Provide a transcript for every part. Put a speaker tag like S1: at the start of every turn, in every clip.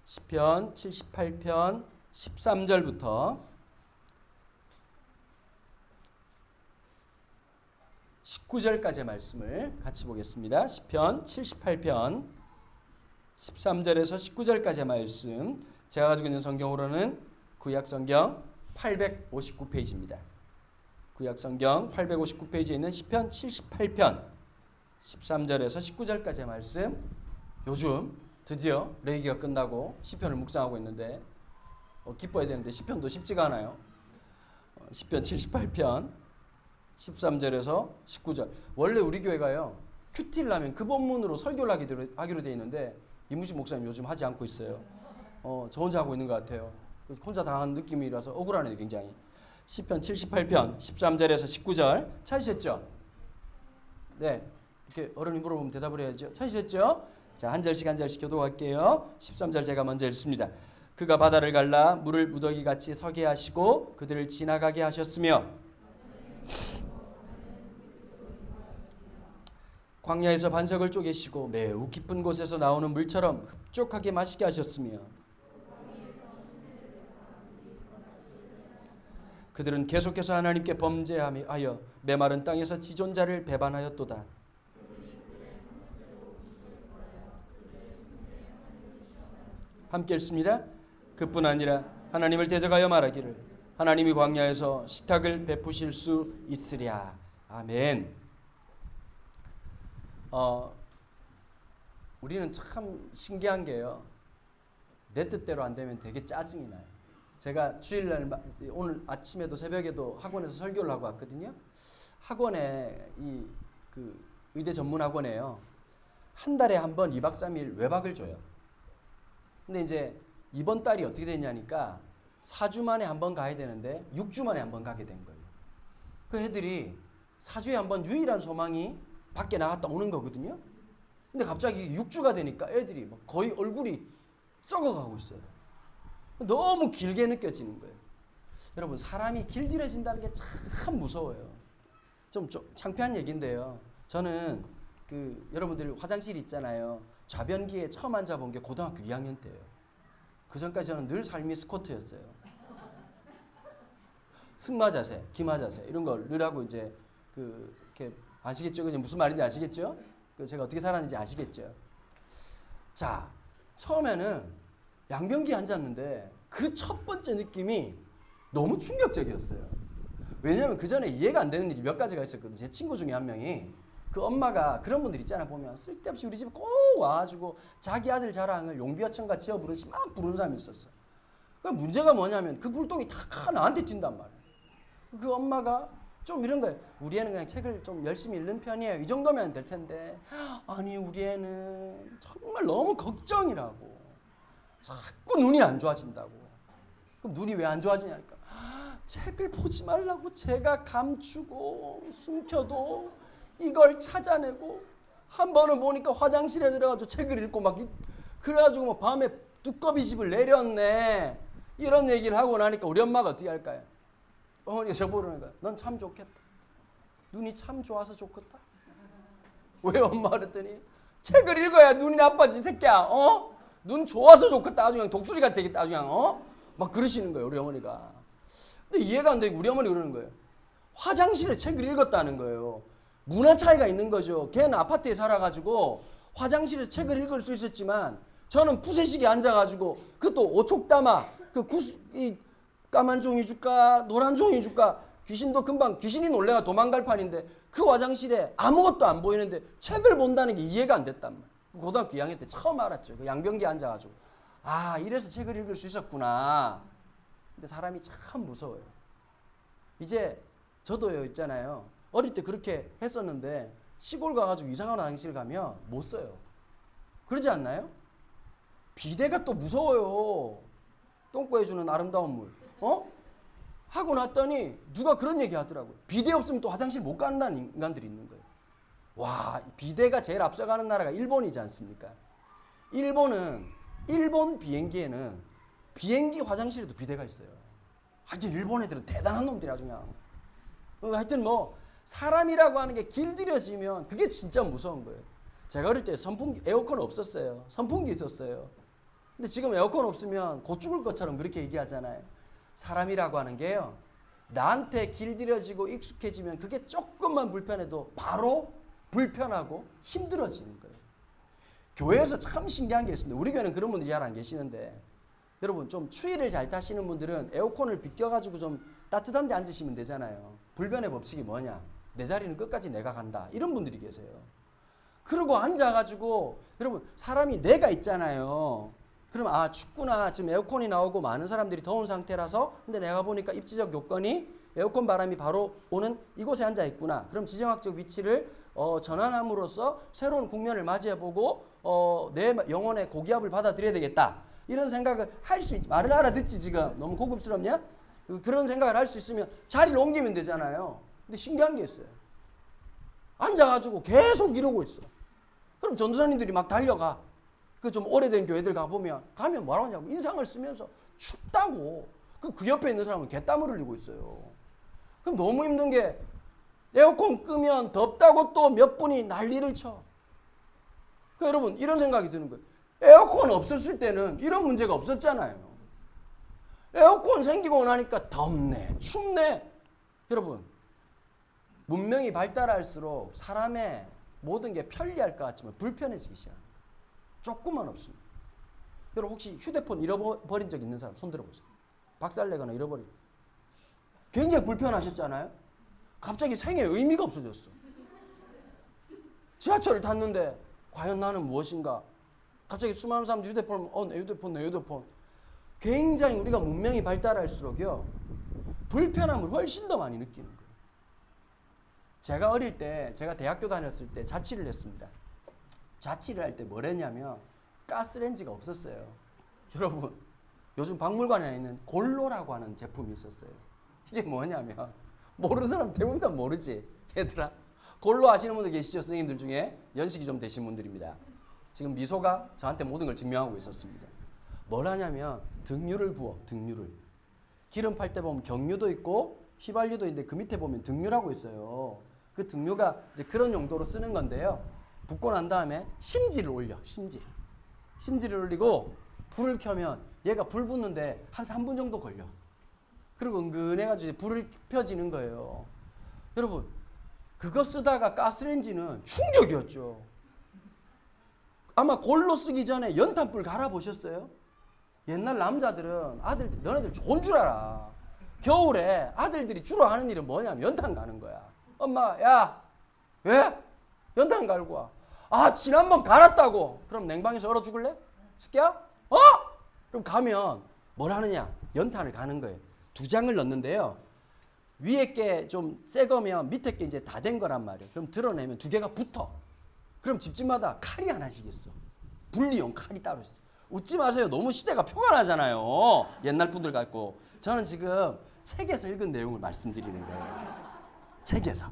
S1: 시편 78편 13절부터 19절까지의 말씀을 같이 보겠습니다. 시편 78편 13절에서 19절까지의 말씀, 제가 가지고 있는 성경으로는 구약성경 859페이지입니다. 구약성경 859페이지에 있는 시편 78편 13절에서 19절까지의 말씀, 요즘 드디어 레이기가 끝나고 시편을 묵상하고 있는데 기뻐야 되는데 시편도 쉽지가 않아요. 시편 78편 13절에서 19절. 원래 우리 교회가요, 큐티를 하면 그 본문으로 설교를 하기로 되어 있는데 이무식 목사님 요즘 하지 않고 있어요. 저 혼자 하고 있는 것 같아요. 혼자 당한 느낌이라서 억울하네요, 굉장히. 시편 78편 13절에서 19절 찾으셨죠? 네, 이렇게 어른이 물어보면 대답을 해야죠. 찾으셨죠? 자, 한 절씩 한 절씩 교독할게요. 13절 제가 먼저 읽습니다. 그가 바다를 갈라 물을 무더기같이 서게 하시고 그들을 지나가게 하셨으며 광야에서 반석을 쪼개시고 매우 깊은 곳에서 나오는 물처럼 흡족하게 마시게 하셨으며 그들은 계속해서 하나님께 범죄하여 메마른 땅에서 지존자를 배반하였도다. 함께 읽습니다. 그뿐 아니라 하나님을 대적하여 말하기를 하나님이 광야에서 식탁을 베푸실 수 있으랴. 아멘. 우리는 참 신기한 게요, 내 뜻대로 안 되면 되게 짜증이 나요. 제가 주일날 오늘 아침에도 새벽에도 학원에서 설교를 하고 왔거든요. 학원에 그 의대 전문 학원에요, 한 달에 한 번 2박 3일 외박을 줘요. 근데 이제 이번 달이 어떻게 되냐니까 4주 만에 한 번 가야 되는데 6주 만에 한 번 가게 된 거예요. 그 애들이 4주에 한 번 유일한 소망이 밖에 나갔다 오는 거거든요. 근데 갑자기 6주가 되니까 애들이 막 거의 얼굴이 썩어가고 있어요. 너무 길게 느껴지는 거예요. 여러분, 사람이 길들여진다는 게 참 무서워요. 좀 창피한 얘기인데요, 저는 여러분들 화장실 있잖아요. 좌변기에 처음 앉아본 게 고등학교 2학년 때예요. 그 전까지 저는 늘 삶이 스쿼트였어요. 승마 자세, 기마 자세 이런 걸 늘 하고 이제 이렇게 아시겠죠? 그냥 무슨 말인지 아시겠죠? 제가 어떻게 살았는지 아시겠죠? 자, 처음에는 양변기에 앉았는데 그 첫 번째 느낌이 너무 충격적이었어요. 왜냐하면 그 전에 이해가 안 되는 일이 몇 가지가 있었거든요. 제 친구 중에 한 명이, 그 엄마가 그런 분들 있잖아, 보면 쓸데없이 우리 집에 꼭 와가지고 자기 아들 자랑을 용비어천가 지어 부르듯이 막 부르는 사람이 있었어. 그 문제가 뭐냐면 그 불똥이 다 나한테 튄단 말이야. 그 엄마가 좀 이런 거예요. 우리 애는 그냥 책을 좀 열심히 읽는 편이에요. 이 정도면 될 텐데, 아니 우리 애는 정말 너무 걱정이라고. 자꾸 눈이 안 좋아진다고. 그럼 눈이 왜 안 좋아지냐니까, 책을 보지 말라고 제가 감추고 숨겨도 이걸 찾아내고, 한 번은 보니까 화장실에 들어가지고 책을 읽고 막 그래가지고 뭐 밤에 두꺼비 집을 내렸네, 이런 얘기를 하고 나니까 우리 엄마가 어떻게 할까요? 어머니가 저보는 거야. 넌 참 좋겠다. 눈이 참 좋아서 좋겠다. 왜 엄마 그랬더니, 책을 읽어야 눈이 나빠지 새끼야. 눈 좋아서 좋겠다. 아주 그냥 독수리가 되겠다. 아주 그냥 막 그러시는 거예요, 우리 어머니가. 근데 이해가 안 되고 우리 어머니 그러는 거예요. 화장실에 책을 읽었다는 거예요. 문화 차이가 있는 거죠. 걔는 아파트에 살아가지고 화장실에 책을 읽을 수 있었지만, 저는 푸세식에 앉아가지고 그것도 오촉담아 이 까만 종이 줄까 노란 종이 줄까, 귀신도 금방 귀신이 놀래가 도망갈 판인데 그 화장실에 아무것도 안 보이는데 책을 본다는 게 이해가 안 됐단 말이에요. 고등학교 2학년 때 처음 알았죠. 그 양변기에 앉아가지고, 아, 이래서 책을 읽을 수 있었구나. 근데 사람이 참 무서워요. 이제 저도요, 있잖아요, 어릴 때 그렇게 했었는데 시골 가가지고 이상한 화장실 가면 못 써요. 그러지 않나요? 비데가 또 무서워요. 똥꼬해주는 아름다운 물. 하고 났더니 누가 그런 얘기 하더라고요. 비데 없으면 또 화장실 못 간다는 인간들이 있는 거예요. 와, 비데가 제일 앞서가는 나라가 일본이지 않습니까? 일본 비행기에는 비행기 화장실에도 비데가 있어요. 하여튼 일본 애들은 대단한 놈들이 아주 그냥. 하여튼 뭐 사람이라고 하는 게 길들여지면 그게 진짜 무서운 거예요. 제가 어릴 때 에어컨 없었어요. 선풍기 있었어요. 근데 지금 에어컨 없으면 곧 죽을 것처럼 그렇게 얘기하잖아요. 사람이라고 하는 게요, 나한테 길들여지고 익숙해지면 그게 조금만 불편해도 바로 불편하고 힘들어지는 거예요. 교회에서 참 신기한 게 있습니다. 우리 교회는 그런 분들이 잘 안 계시는데, 여러분 좀 추위를 잘 타시는 분들은 에어컨을 비껴가지고 좀 따뜻한 데 앉으시면 되잖아요. 불변의 법칙이 뭐냐? 내 자리는 끝까지 내가 간다. 이런 분들이 계세요. 그러고 앉아가지고, 여러분 사람이 내가 있잖아요. 그럼 아 춥구나, 지금 에어컨이 나오고 많은 사람들이 더운 상태라서, 근데 내가 보니까 입지적 요건이 에어컨 바람이 바로 오는 이곳에 앉아 있구나. 그럼 지정학적 위치를 전환함으로써 새로운 국면을 맞이해보고 내 영혼의 고기압을 받아들여야 되겠다. 이런 생각을 할 수 있지. 말을 알아듣지 지금? 너무 고급스럽냐? 그런 생각을 할 수 있으면 자리를 옮기면 되잖아요. 근데 신기한 게 있어요. 앉아가지고 계속 이러고 있어. 그럼 전도사님들이 막 달려가. 그 좀 오래된 교회들 가면 뭐라고 하냐고 인상을 쓰면서 춥다고. 그 옆에 있는 사람은 개땀을 흘리고 있어요. 그럼 너무 힘든 게, 에어컨 끄면 덥다고 또 몇 분이 난리를 쳐. 그 여러분 이런 생각이 드는 거예요. 에어컨 없었을 때는 이런 문제가 없었잖아요. 에어컨 생기고 나니까 덥네, 춥네. 여러분 문명이 발달할수록 사람의 모든 게 편리할 것 같지만 불편해지기 시작합니다. 조금만 없습니다. 여러분 혹시 휴대폰 잃어버린 적 있는 사람 손 들어보세요. 박살내거나 잃어버린. 굉장히 불편하셨잖아요. 갑자기 생에 의미가 없어졌어. 지하철을 탔는데 과연 나는 무엇인가? 갑자기 수많은 사람들이 휴대폰, 내 휴대폰. 굉장히 우리가 문명이 발달할수록요, 불편함을 훨씬 더 많이 느끼는 거예요. 제가 어릴 때, 제가 대학교 다녔을 때 자취를 했습니다. 자취를 할 때 뭘 했냐면 가스레인지가 없었어요. 여러분 요즘 박물관에 있는 골로라고 하는 제품이 있었어요. 이게 뭐냐면, 모르는 사람 대부분 다 모르지 얘들아. 골로 아시는 분들 계시죠? 선생님들 중에 연식이 좀 되신 분들입니다. 지금 미소가 저한테 모든 걸 증명하고 있었습니다. 뭘 하냐면 등유를 부어. 등유를. 기름 팔 때 보면 경유도 있고 휘발유도 있는데 그 밑에 보면 등유라고 있어요. 그 등유가 이제 그런 용도로 쓰는 건데요. 붓고 난 다음에 심지를 올려. 심지를 올리고 불을 켜면 얘가 불 붙는데 한 3분 정도 걸려. 그리고 은근해가지고 불을 펴지는 거예요. 여러분 그거 쓰다가 가스레인지는 충격이었죠. 아마 골로 쓰기 전에 연탄불 갈아보셨어요? 옛날 남자들은 너네들 좋은 줄 알아. 겨울에 아들들이 주로 하는 일은 뭐냐면 연탄 가는 거야. 엄마, 야, 왜? 연탄 갈고 와. 아, 지난번 갈았다고. 그럼 냉방에서 얼어 죽을래? 새끼야? 그럼 가면 뭘 하느냐? 연탄을 가는 거예요. 2장을 넣는데요. 위에 게 좀 새 거면 밑에 게 이제 다 된 거란 말이에요. 그럼 드러내면 2개가 붙어. 그럼 집집마다 칼이 하나씩 있어. 분리용 칼이 따로 있어. 웃지 마세요. 너무 시대가 표가 나잖아요. 옛날 분들 같고. 저는 지금 책에서 읽은 내용을 말씀드리는 거예요. 책에서.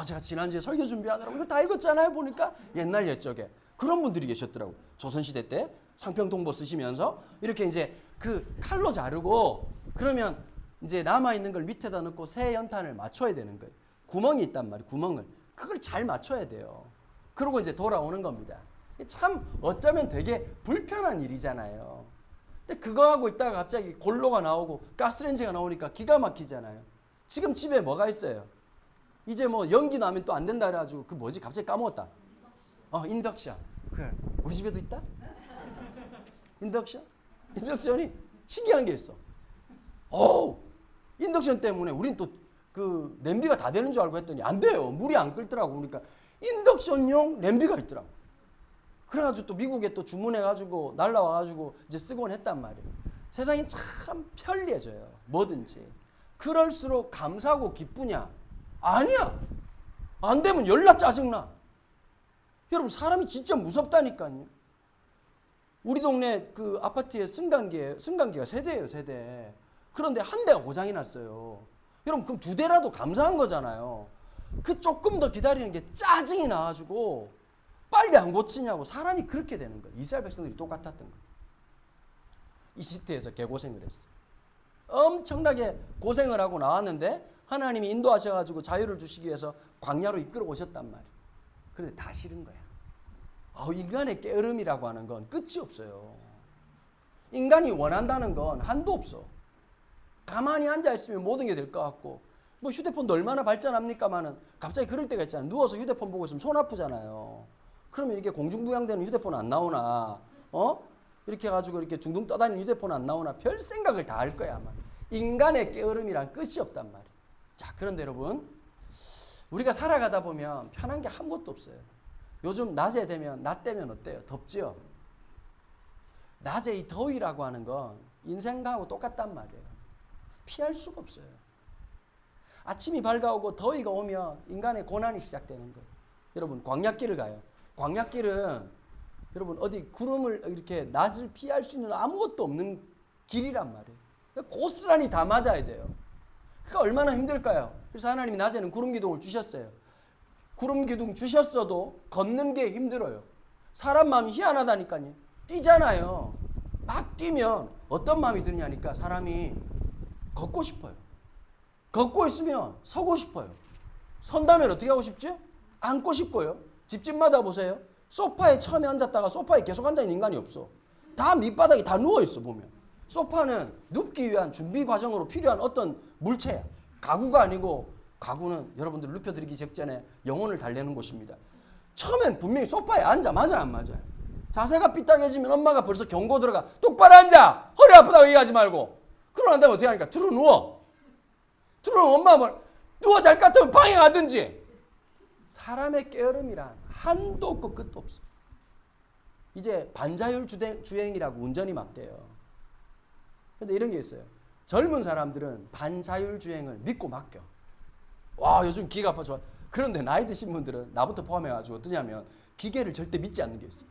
S1: 제가 지난주에 설교 준비하느라고 이걸 다 읽었잖아요. 보니까 옛날 옛적에 그런 분들이 계셨더라고. 조선시대 때 상평통보 쓰시면서 이렇게 이제 그 칼로 자르고, 그러면 이제 남아있는 걸 밑에다 넣고 새 연탄을 맞춰야 되는 거예요. 구멍이 있단 말이에요. 구멍을. 그걸 잘 맞춰야 돼요. 그러고 이제 돌아오는 겁니다. 참 어쩌면 되게 불편한 일이잖아요. 근데 그거 하고 있다가 갑자기 골로가 나오고 가스레인지가 나오니까 기가 막히잖아요. 지금 집에 뭐가 있어요? 이제 뭐 연기 나면 또 안 된다 그래가지고 그 뭐지? 갑자기 까먹었다. 인덕션. 그래. 우리 집에도 있다? 인덕션? 인덕션이 신기한 게 있어. 인덕션 때문에 우린 또 그 냄비가 다 되는 줄 알고 했더니 안 돼요. 물이 안 끓더라고. 그러니까 인덕션용 냄비가 있더라고. 그래가지고 또 미국에 또 주문해가지고 날라와가지고 이제 쓰곤 했단 말이에요. 세상이 참 편리해져요. 뭐든지. 그럴수록 감사하고 기쁘냐? 아니야. 안 되면 열나 짜증나. 여러분 사람이 진짜 무섭다니까요. 우리 동네 그 아파트에 승강기가 세대예요, 세대. 그런데 한 대가 고장이 났어요. 여러분 그럼 2대라도 감사한 거잖아요. 그 조금 더 기다리는 게 짜증이 나가지고 빨리 안 고치냐고. 사람이 그렇게 되는 거예요. 이스라엘 백성들이 똑같았던 거예요. 이집트에서 개고생을 했어요. 엄청나게 고생을 하고 나왔는데 하나님이 인도하셔가지고 자유를 주시기 위해서 광야로 이끌어 오셨단 말이에요. 그런데 다 싫은 거야. 인간의 게으름이라고 하는 건 끝이 없어요. 인간이 원한다는 건 한도 없어. 가만히 앉아있으면 모든 게 될 것 같고, 뭐 휴대폰도 얼마나 발전합니까마는 갑자기 그럴 때가 있잖아. 누워서 휴대폰 보고 있으면 손 아프잖아요. 그러면 이렇게 공중부양되는 휴대폰 안 나오나? 이렇게 해가지고 이렇게 둥둥 떠다니는 휴대폰 안 나오나? 별 생각을 다 할 거야 아마. 인간의 게으름이란 끝이 없단 말이에요. 자, 그런데 여러분, 우리가 살아가다 보면 편한 게 아무것도 없어요. 요즘 낮에 되면, 낮 되면 어때요? 덥지요? 낮에 이 더위라고 하는 건 인생하고 똑같단 말이에요. 피할 수가 없어요. 아침이 밝아오고 더위가 오면 인간의 고난이 시작되는 거예요. 여러분, 광야길을 가요. 광야길은 여러분 어디 구름을 이렇게 낮을 피할 수 있는 아무것도 없는 길이란 말이에요. 고스란히 다 맞아야 돼요. 그러니까 얼마나 힘들까요? 그래서 하나님이 낮에는 구름 기둥을 주셨어요. 구름 기둥 주셨어도 걷는 게 힘들어요. 사람 마음이 희한하다니까요. 뛰잖아요. 막 뛰면 어떤 마음이 드냐니까 사람이 걷고 싶어요. 걷고 있으면 서고 싶어요. 선다면 어떻게 하고 싶죠? 앉고 싶고요. 집집마다 보세요. 소파에 처음에 앉았다가 소파에 계속 앉아있는 인간이 없어. 다 밑바닥에 다 누워있어 보면. 소파는 눕기 위한 준비 과정으로 필요한 어떤 물체야. 가구가 아니고, 가구는 여러분들 눕혀드리기 직전에 영혼을 달래는 곳입니다. 처음엔 분명히 소파에 앉아. 맞아요 안 맞아요? 자세가 삐딱해지면 엄마가 벌써 경고 들어가. 똑바로 앉아. 허리 아프다고 얘기하지 말고. 그러고 난 다음에 어떻게 하니까 들어 누워. 들어오면 엄마가 뭘 누워 잘 것 같으면 방에 가든지. 사람의 게으름이란 한도 없고 끝도 없어. 이제 반자율 주행이라고 운전이 막 돼요. 근데 이런 게 있어요. 젊은 사람들은 반자율 주행을 믿고 맡겨. 와, 요즘 기계가 좋아. 그런데 나이 드신 분들은 나부터 포함해가지고 어떠냐면 기계를 절대 믿지 않는 게 있어요.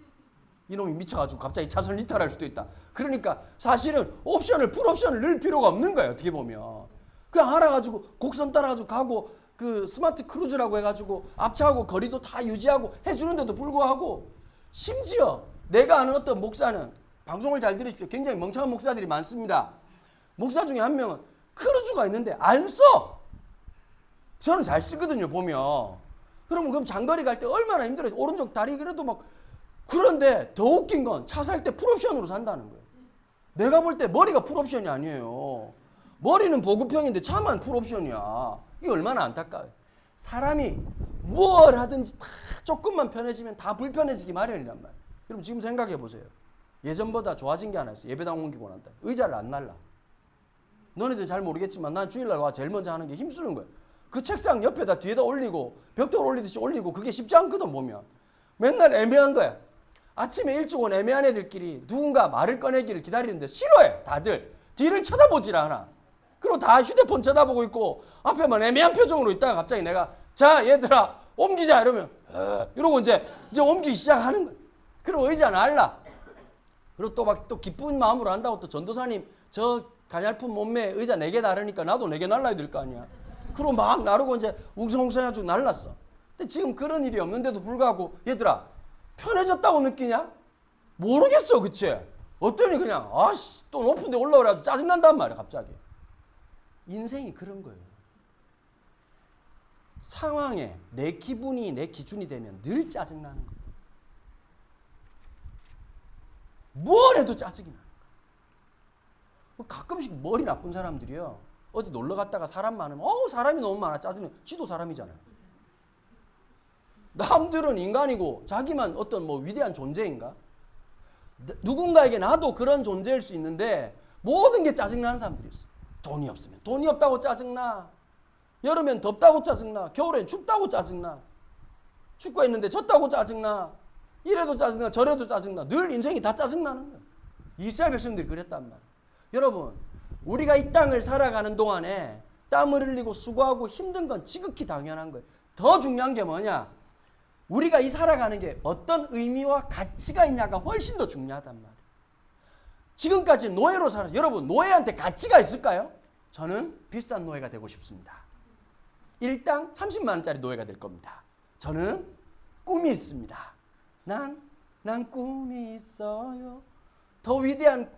S1: 이놈이 미쳐가지고 갑자기 차선을 이탈할 수도 있다. 그러니까 사실은 풀옵션을 넣을 필요가 없는 거예요. 어떻게 보면. 그냥 알아가지고 곡선 따라가지고 가고, 그 스마트 크루즈라고 해가지고 앞차하고 거리도 다 유지하고 해주는데도 불구하고, 심지어 내가 아는 어떤 목사는, 방송을 잘 들으십시오. 굉장히 멍청한 목사들이 많습니다. 목사 중에 한 명은 크루즈가 있는데 안 써. 저는 잘 쓰거든요 보면. 그럼 장거리 갈 때 얼마나 힘들어요. 오른쪽 다리 그래도 막. 그런데 더 웃긴 건 차 살 때 풀옵션으로 산다는 거예요. 내가 볼 때 머리가 풀옵션이 아니에요. 머리는 보급형인데 차만 풀옵션이야. 이게 얼마나 안타까워요. 사람이 뭘 하든지 다 조금만 편해지면 다 불편해지기 마련이란 말이에요. 여러분 지금 생각해 보세요. 예전보다 좋아진 게 하나 있어요. 예배당 옮기고 난다. 의자를 안 날라. 너네들 잘 모르겠지만 난 주일날 와 제일 먼저 하는 게 힘쓰는 거예요. 그 책상 옆에다 뒤에다 올리고 벽돌 올리듯이 올리고, 그게 쉽지 않거든 보면. 맨날 애매한 거야. 아침에 일찍 온 애매한 애들끼리 누군가 말을 꺼내기를 기다리는데 싫어해. 다들 뒤를 쳐다보질 않아. 그리고 다 휴대폰 쳐다보고 있고 앞에만 애매한 표정으로 있다가 갑자기 내가 자 얘들아 옮기자 이러면 이러고 이제 옮기기 시작하는 거야. 그리고 의자 날라. 그리고 또 막 또 기쁜 마음으로 한다고 또 전도사님 저 가냘픈 몸매에 의자 4개 나르니까 나도 4개 날라야 될 거 아니야. 그리고 막 나르고 이제 웅성웅성 해가지고 날랐어. 근데 지금 그런 일이 없는데도 불구하고 얘들아 편해졌다고 느끼냐? 모르겠어, 그치? 어떠니 그냥 아씨 또 높은 데 올라오라 짜증난단 말이야 갑자기. 인생이 그런 거예요. 상황에 내 기분이 내 기준이 되면 늘 짜증나는 거예요. 뭘 해도 짜증이 나는 거예요. 가끔씩 머리 나쁜 사람들이요. 어디 놀러 갔다가 사람 많으면 사람이 너무 많아 짜증나. 지도 사람이잖아요. 남들은 인간이고 자기만 어떤 뭐 위대한 존재인가? 누군가에게 나도 그런 존재일 수 있는데 모든 게 짜증나는 사람들이 있어. 돈이 없으면 돈이 없다고 짜증나. 여름엔 덥다고 짜증나. 겨울엔 춥다고 짜증나. 축구했는데 졌다고 짜증나. 이래도 짜증나 저래도 짜증나. 늘 인생이 다 짜증나는 거야. 이스라엘 백성들이 그랬단 말이야. 여러분 우리가 이 땅을 살아가는 동안에 땀을 흘리고 수고하고 힘든 건 지극히 당연한 거예요. 더 중요한 게 뭐냐? 우리가 이 살아가는 게 어떤 의미와 가치가 있냐가 훨씬 더 중요하단 말이에요. 지금까지 노예로 살아. 여러분 노예한테 가치가 있을까요? 저는 비싼 노예가 되고 싶습니다. 일당 30만 원짜리 노예가 될 겁니다. 저는 꿈이 있습니다. 난 꿈이 있어요. 더 위대한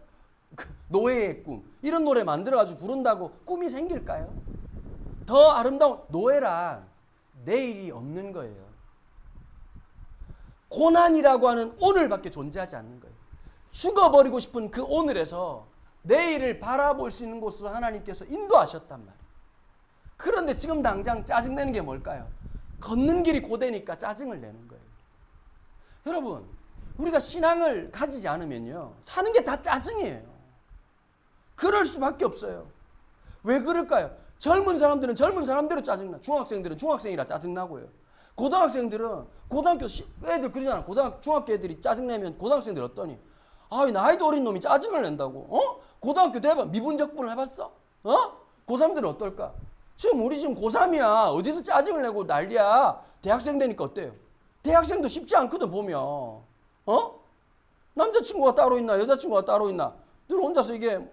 S1: 노예의 꿈. 이런 노래 만들어가지고 부른다고 꿈이 생길까요? 더 아름다운 노예란 내일이 없는 거예요. 고난이라고 하는 오늘밖에 존재하지 않는 거예요. 죽어버리고 싶은 그 오늘에서 내일을 바라볼 수 있는 곳으로 하나님께서 인도하셨단 말이에요. 그런데 지금 당장 짜증내는 게 뭘까요? 걷는 길이 고되니까 짜증을 내는 거예요. 여러분, 우리가 신앙을 가지지 않으면요, 사는 게 다 짜증이에요. 그럴 수밖에 없어요. 왜 그럴까요? 젊은 사람들은 젊은 사람대로 짜증나. 중학생들은 중학생이라 짜증나고요. 고등학생들은 고등학교 애들 그러잖아. 중학교 애들이 짜증내면 고등학생들 어떠니? 아, 나이도 어린 놈이 짜증을 낸다고. 고등학교 대박 미분적분을 해봤어? 고3들은 어떨까? 우리 지금 고3이야. 어디서 짜증을 내고 난리야. 대학생 되니까 어때요? 대학생도 쉽지 않거든 보면. 남자친구가 따로 있나 여자친구가 따로 있나 늘 혼자서 이게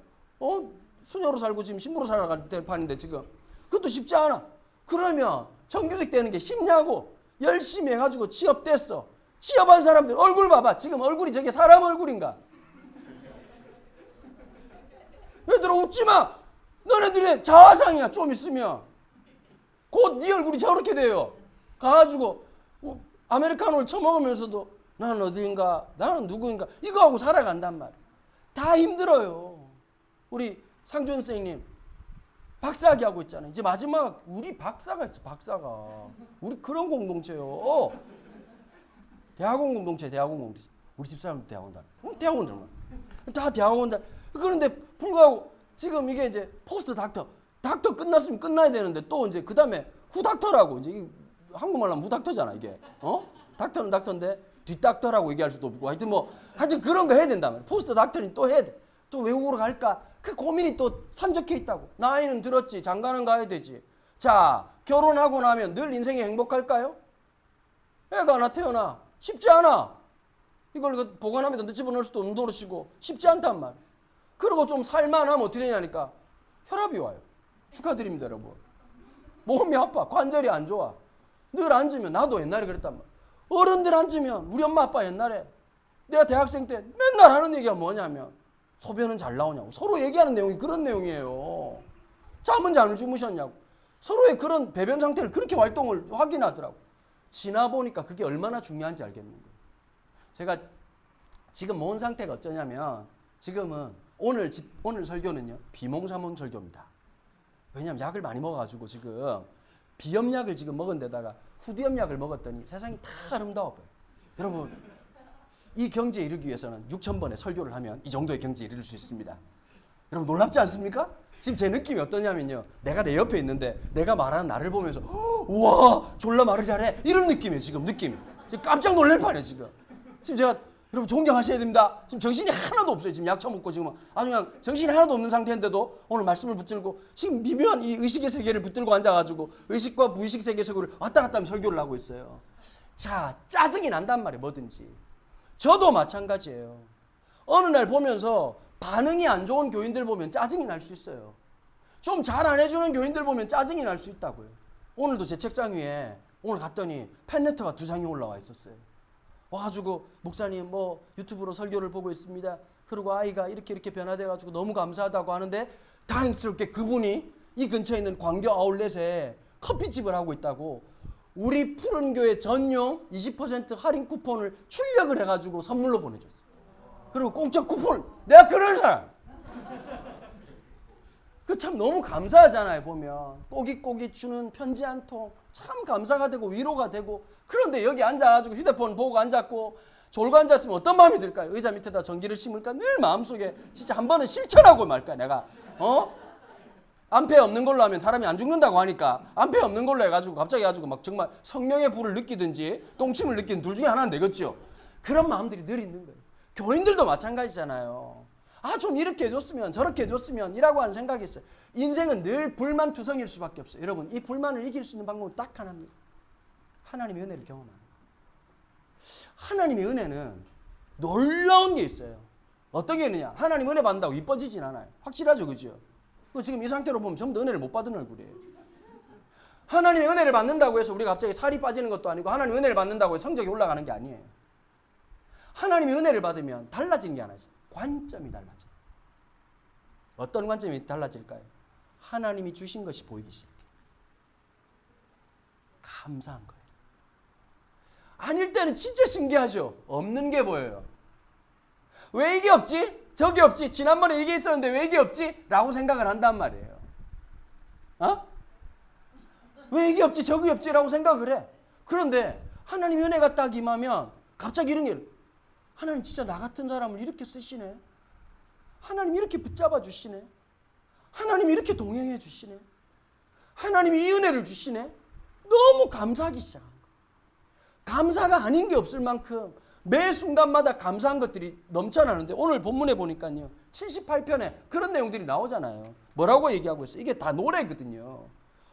S1: 수녀로 살고 지금 신부로 살아갈 판인데 지금 그것도 쉽지 않아. 그러면 정규직 되는 게 쉽냐고. 열심히 해가지고 취업됐어. 취업한 사람들 얼굴 봐봐. 지금 얼굴이 저게 사람 얼굴인가? 얘들아 웃지마. 너네들의 자화상이야. 좀 있으면 곧 네 얼굴이 저렇게 돼요. 가가지고 아메리카노를 처먹으면서도 나는 어디인가, 나는 누구인가 이거 하고 살아간단 말이야. 다 힘들어요. 우리 상준 선생님 박사학위 하고 있잖아요. 이제 마지막 우리 박사가 있어. 박사가 우리 그런 공동체요. 대학원 공동체. 우리 집사람도 대학원다. 대학원들 다 대학원다. 그런데 불구하고 지금 이게 이제 포스트 닥터 끝났으면 끝나야 되는데 또 이제 그 다음에 후닥터라고 이제 한국말로 하면 후닥터잖아 이게. 닥터는 닥터인데 뒷닥터라고 얘기할 수도 없고 하여튼 그런 거 해야 된다면 포스트 닥터는 또 해야 돼. 또 외국으로 갈까? 그 고민이 또 산적해 있다고. 나이는 들었지. 장가는 가야 되지. 자, 결혼하고 나면 늘 인생이 행복할까요? 애가 하나 태어나. 쉽지 않아. 이걸 보관하면서 너 집어넣을 수도 없는 도로시고 쉽지 않단 말. 그리고 좀 살만하면 어떻게 되냐니까 혈압이 와요. 축하드립니다 여러분. 몸이 아파. 관절이 안 좋아. 늘 앉으면 나도 옛날에 그랬단 말. 어른들 앉으면 우리 엄마 아빠 옛날에 내가 대학생 때 맨날 하는 얘기가 뭐냐면 소변은 잘 나오냐고. 서로 얘기하는 내용이 그런 내용이에요. 잠은 잘 주무셨냐고. 서로의 그런 배변 상태를 그렇게 활동을 확인하더라고. 지나 보니까 그게 얼마나 중요한지 알겠는 거예요. 제가 지금 몸 상태가 어쩌냐면 지금은 오늘 설교는요 비몽사몽 설교입니다. 왜냐하면 약을 많이 먹어가지고 지금 비염약을 지금 먹은 데다가 후두염약을 먹었더니 세상이 다 아름다워 보여요. 여러분 이 경지에 이르기 위해서는 6,000번의 설교를 하면 이 정도의 경지에 이를 수 있습니다. 여러분 놀랍지 않습니까? 지금 제 느낌이 어떠냐면요. 내가 내 옆에 있는데 내가 말하는 나를 보면서 우와 졸라 말을 잘해 이런 느낌이에요. 지금 느낌이. 지금 깜짝 놀랄 판이에요. 지금 제가 여러분 존경하셔야 됩니다. 지금 정신이 하나도 없어요. 지금 약 처먹고 지금 아주 그냥 정신이 하나도 없는 상태인데도 오늘 말씀을 붙들고 지금 미묘한 이 의식의 세계를 붙들고 앉아가지고 의식과 무의식 세계 속을 왔다 갔다 하면 설교를 하고 있어요. 자, 짜증이 난단 말이에요. 뭐든지. 저도 마찬가지예요. 어느 날 보면서 반응이 안 좋은 교인들 보면 짜증이 날 수 있어요. 좀 잘 안 해주는 교인들 보면 짜증이 날 수 있다고요. 오늘도 제 책상 위에 오늘 갔더니 팬레터가 2장이 올라와 있었어요. 와가지고 목사님 유튜브로 설교를 보고 있습니다. 그리고 아이가 이렇게 변화돼가지고 너무 감사하다고 하는데 다행스럽게 그분이 이 근처에 있는 광교 아울렛에 커피집을 하고 있다고 우리 푸른교회 전용 20% 할인 쿠폰을 출력을 해가지고 선물로 보내줬어요. 그리고 공짜 쿠폰 내가 그런 사람. 그 참 너무 감사하잖아요. 보면 꼬깃꼬깃 주는 편지 한 통 참 감사가 되고 위로가 되고. 그런데 여기 앉아가지고 휴대폰 보고 앉았고 졸고 앉았으면 어떤 마음이 들까요? 의자 밑에다 전기를 심을까? 늘 마음속에 진짜 한 번은 실천하고 말까 내가. 암페 없는 걸로 하면 사람이 안 죽는다고 하니까 암페 없는 걸로 해가지고 갑자기 해가지고 막 정말 성령의 불을 느끼든지 똥침을 느끼는 둘 중에 하나는 되겠죠. 그런 마음들이 늘 있는 거예요. 교인들도 마찬가지잖아요. 좀 이렇게 해줬으면 저렇게 해줬으면 이라고 하는 생각이 있어요. 인생은 늘 불만투성일 수밖에 없어요. 여러분 이 불만을 이길 수 있는 방법은 딱 하나입니다. 하나님의 은혜를 경험하는 거예요. 하나님의 은혜는 놀라운 게 있어요. 어떤 게 있느냐. 하나님 은혜 받는다고 이뻐지진 않아요. 확실하죠. 그죠? 지금 이 상태로 보면 전부 다 은혜를 못 받은 얼굴이에요. 하나님의 은혜를 받는다고 해서 우리가 갑자기 살이 빠지는 것도 아니고 하나님의 은혜를 받는다고 해서 성적이 올라가는 게 아니에요. 하나님의 은혜를 받으면 달라지는 게 하나 있어요. 관점이 달라져요. 어떤 관점이 달라질까요? 하나님이 주신 것이 보이기 시작해요. 감사한 거예요. 아닐 때는 진짜 신기하죠. 없는 게 보여요. 왜 이게 없지? 저게 없지? 지난번에 이게 있었는데 왜 이게 없지? 라고 생각을 한단 말이에요. 왜 이게 없지? 저게 없지? 라고 생각을 해. 그런데 하나님 은혜가 딱 임하면 갑자기 이런 게, 하나님 진짜 나 같은 사람을 이렇게 쓰시네. 하나님 이렇게 붙잡아 주시네. 하나님 이렇게 동행해 주시네. 하나님이 이 은혜를 주시네. 너무 감사하기 시작한 거예요. 감사가 아닌 게 없을 만큼 매 순간마다 감사한 것들이 넘쳐나는데, 오늘 본문에 보니까요 78편에 그런 내용들이 나오잖아요. 뭐라고 얘기하고 있어요? 이게 다 노래거든요.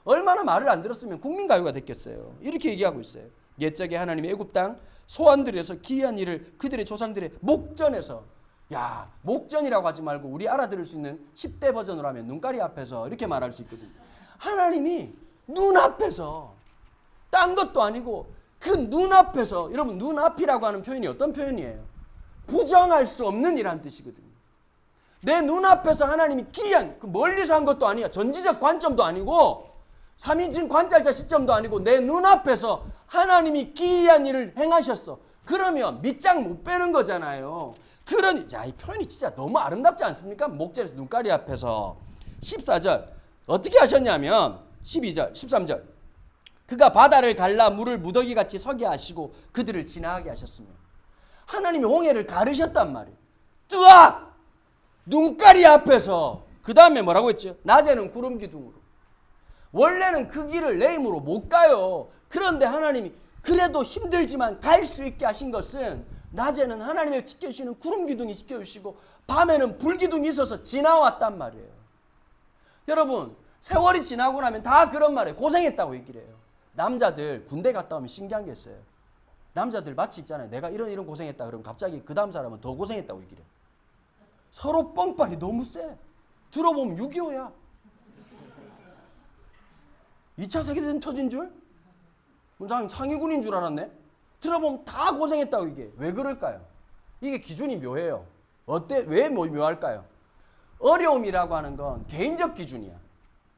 S1: 얼마나 말을 안 들었으면 국민가요가 됐겠어요. 이렇게 얘기하고 있어요. 옛적에 하나님이 애굽 땅 소환들에서 기이한 일을 그들의 조상들의 목전에서, 야, 목전이라고 하지 말고 우리 알아들을 수 있는 10대 버전으로 하면 눈가리 앞에서 이렇게 말할 수 있거든요. 하나님이 눈앞에서, 딴 것도 아니고 그 눈앞에서, 여러분 눈앞이라고 하는 표현이 어떤 표현이에요? 부정할 수 없는 이라는 뜻이거든요. 내 눈앞에서 하나님이 기이한, 그 멀리서 한 것도 아니야. 전지적 관점도 아니고 삼위진 관찰자 시점도 아니고 내 눈앞에서 하나님이 기이한 일을 행하셨어. 그러면 밑장 못 빼는 거잖아요. 그러니, 자, 이 표현이 진짜 너무 아름답지 않습니까? 목전에서 눈가리 앞에서. 14절 어떻게 하셨냐면 12절 13절 그가 바다를 갈라 물을 무더기같이 서게 하시고 그들을 지나가게 하셨으며, 하나님이 홍해를 가르셨단 말이에요. 뜨악! 눈가리 앞에서. 그 다음에 뭐라고 했죠? 낮에는 구름 기둥으로. 원래는 그 길을 내 힘으로 못 가요. 그런데 하나님이 그래도 힘들지만 갈 수 있게 하신 것은, 낮에는 하나님의 지켜주시는 구름 기둥이 지켜주시고 밤에는 불 기둥이 있어서 지나왔단 말이에요. 여러분, 세월이 지나고 나면 다 그런 말이에요. 고생했다고 얘기를 해요. 남자들 군대 갔다 오면 신기한 게 있어요. 남자들 마치 있잖아요. 내가 이런 고생했다 그러면 갑자기 그 다음 사람은 더 고생했다고 얘기를 해요. 서로 뻥빨이 너무 세. 들어보면 6.25야. 2차 세계대전 터진 줄? 상위군인 줄 알았네. 들어보면 다 고생했다고. 이게 왜 그럴까요? 이게 기준이 묘해요. 왜 묘할까요? 어려움이라고 하는 건 개인적 기준이야.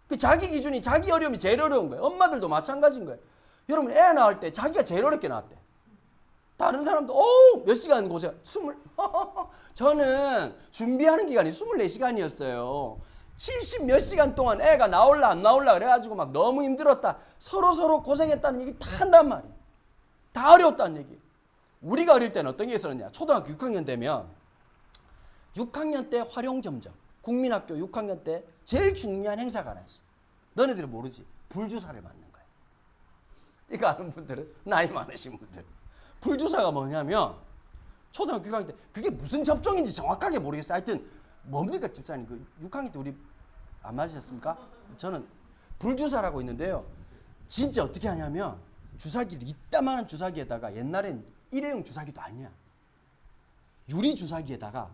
S1: 그 자기 기준이, 자기 어려움이 제일 어려운 거예요. 엄마들도 마찬가지인 거예요. 여러분, 애 낳을 때 자기가 제일 어렵게 낳았대. 다른 사람도 몇 시간 고생, 저는 준비하는 기간이 24시간이었어요. 70 몇 시간 동안 애가 나올라 안 나올라 그래가지고 막 너무 힘들었다. 서로 고생했다는 얘기 다 한단 말이에요. 다 어려웠다는 얘기. 우리가 어릴 때는 어떤 게 있었느냐. 초등학교 6학년 되면 6학년 때 활용점정, 국민학교 6학년 때 제일 중요한 행사가 하나 있어. 너네들은 모르지. 불주사를 맞는 거야. 이거 아는 분들은, 나이 많으신 분들. 불주사가 뭐냐면 초등학교 6학년 때 그게 무슨 접종인지 정확하게 모르겠어요. 하여튼 뭡니까 집사님, 그 6학년 때 우리 안 맞으셨습니까? 저는 불주사라고 있는데요. 진짜 어떻게 하냐면 주사기를, 이따만한 주사기에다가, 옛날엔 일회용 주사기도 아니야. 유리 주사기에다가,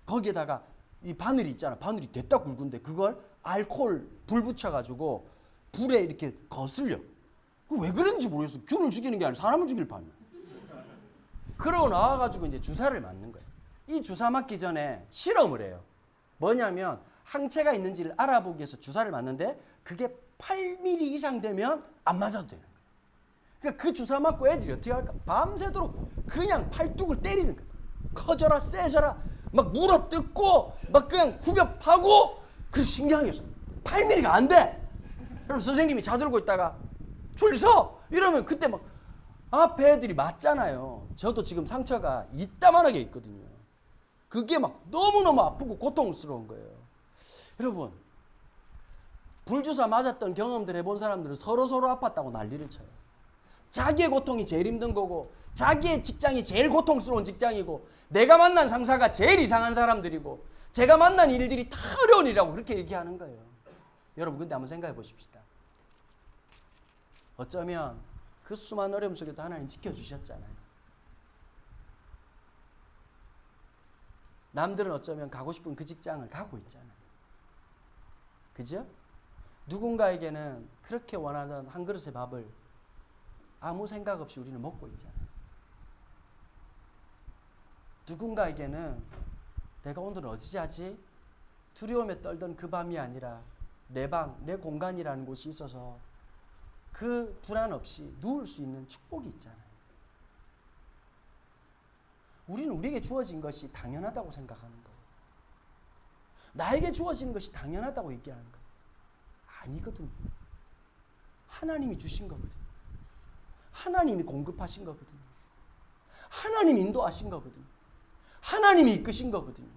S1: 거기에다가 이 바늘이 있잖아. 바늘이 됐다 굵은데 그걸 알코올 불 붙여가지고 불에 이렇게 거슬려. 왜 그런지 모르겠어. 균을 죽이는 게 아니라 사람을 죽일 판이야. 그러고 나와가지고 이제 주사를 맞는 거예요. 이 주사 맞기 전에 실험을 해요. 뭐냐면 항체가 있는지를 알아보기 위해서 주사를 맞는데 그게 8mm 이상 되면 안 맞아도 되는 거예요. 그러니까 그 주사 맞고 애들이 어떻게 할까? 밤새도록 그냥 팔뚝을 때리는 거예요. 커져라 세져라 막 물어뜯고 막 그냥 후벼파고. 그래서 신기한 게 있어요. 8mm가 안 돼. 그럼 선생님이 자들고 있다가 줄 서 이러면 그때 막 앞에 애들이 맞잖아요. 저도 지금 상처가 이따만하게 있거든요. 그게 막 너무너무 아프고 고통스러운 거예요. 여러분, 불주사 맞았던 경험들 해본 사람들은 서로 아팠다고 난리를 쳐요. 자기의 고통이 제일 힘든 거고, 자기의 직장이 제일 고통스러운 직장이고, 내가 만난 상사가 제일 이상한 사람들이고, 제가 만난 일들이 다 어려운 일이라고 그렇게 얘기하는 거예요. 여러분, 근데 한번 생각해 보십시다. 어쩌면 그 수많은 어려움 속에도 하나님 지켜주셨잖아요. 남들은 어쩌면 가고 싶은 그 직장을 가고 있잖아요. 그죠? 누군가에게는 그렇게 원하던 한 그릇의 밥을 아무 생각 없이 우리는 먹고 있잖아요. 누군가에게는 내가 오늘 어디 자지? 두려움에 떨던 그 밤이 아니라 내 방, 내 공간이라는 곳이 있어서 그 불안 없이 누울 수 있는 축복이 있잖아요. 우리는 우리에게 주어진 것이 당연하다고 생각하는 거예요. 나에게 주어진 것이 당연하다고 얘기하는 거예요. 아니거든요. 하나님이 주신 거거든요. 하나님이 공급하신 거거든요. 하나님이 인도하신 거거든요. 하나님이 이끄신 거거든요.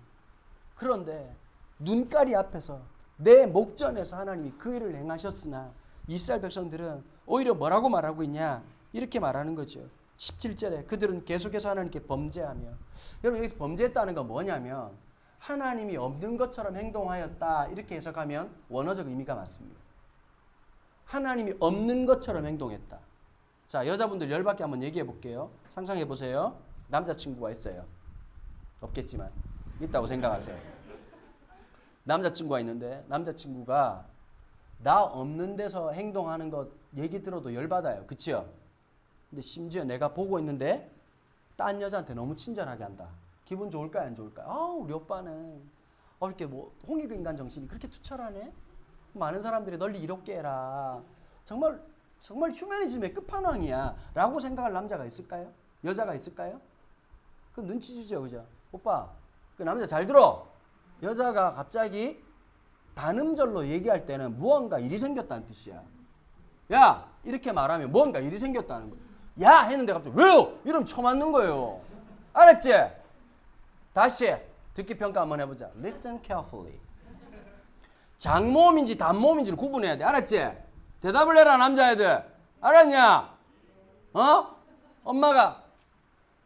S1: 그런데 눈깔이 앞에서 내 목전에서 하나님이 그 일을 행하셨으나 이스라엘 백성들은 오히려 뭐라고 말하고 있냐? 이렇게 말하는 거죠. 17절에 그들은 계속해서 하나님께 범죄하며, 여러분 여기서 범죄했다는 건 뭐냐면 하나님이 없는 것처럼 행동하였다 이렇게 해석하면 원어적 의미가 맞습니다. 하나님이 없는 것처럼 행동했다. 자, 여자분들 열받게 한번 얘기해 볼게요. 상상해 보세요. 남자친구가 있어요. 없겠지만 있다고 생각하세요. 남자친구가 있는데 남자친구가 나 없는 데서 행동하는 것 얘기 들어도 열받아요. 그치요? 근데 심지어 내가 보고 있는데 딴 여자한테 너무 친절하게 한다. 기분 좋을까요? 안 좋을까요? 우리 오빠는 이렇게 뭐 홍익 인간 정신이 그렇게 투철하네? 많은 사람들이 널리 이롭게 해라. 정말 휴머니즘의 끝판왕이야 라고 생각할 남자가 있을까요? 여자가 있을까요? 그럼 눈치 주죠. 그죠? 오빠, 그 남자 잘 들어. 여자가 갑자기 단음절로 얘기할 때는 무언가 일이 생겼다는 뜻이야. 야! 이렇게 말하면 뭔가 일이 생겼다는 거야. 야! 했는데 갑자기 왜요? 이러면 쳐맞는 거예요. 알았지? 다시 듣기 평가 한번 해보자. Listen carefully. 장모음인지 단모음인지를 구분해야 돼. 알았지? 대답을 해라 남자애들. 알았냐? 엄마가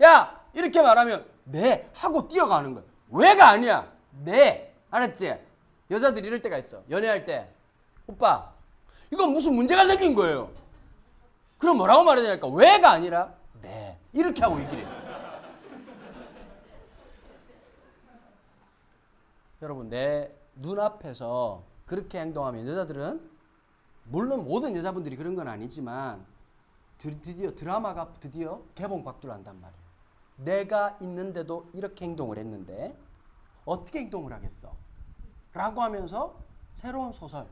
S1: 야! 이렇게 말하면 네 하고 뛰어가는 거야. 왜가 아니야. 네. 알았지? 여자들이 이럴 때가 있어. 연애할 때. 오빠, 이건 무슨 문제가 생긴 거예요. 그럼 뭐라고 말해야 되니까 왜가 아니라 네. 이렇게 하고 얘기를 해요. 여러분, 내 눈앞에서 그렇게 행동하면 여자들은, 물론 모든 여자분들이 그런 건 아니지만 드디어 드라마가 드디어 개봉박두를 한단 말이에요. 내가 있는데도 이렇게 행동을 했는데 어떻게 행동을 하겠어? 라고 하면서 새로운 소설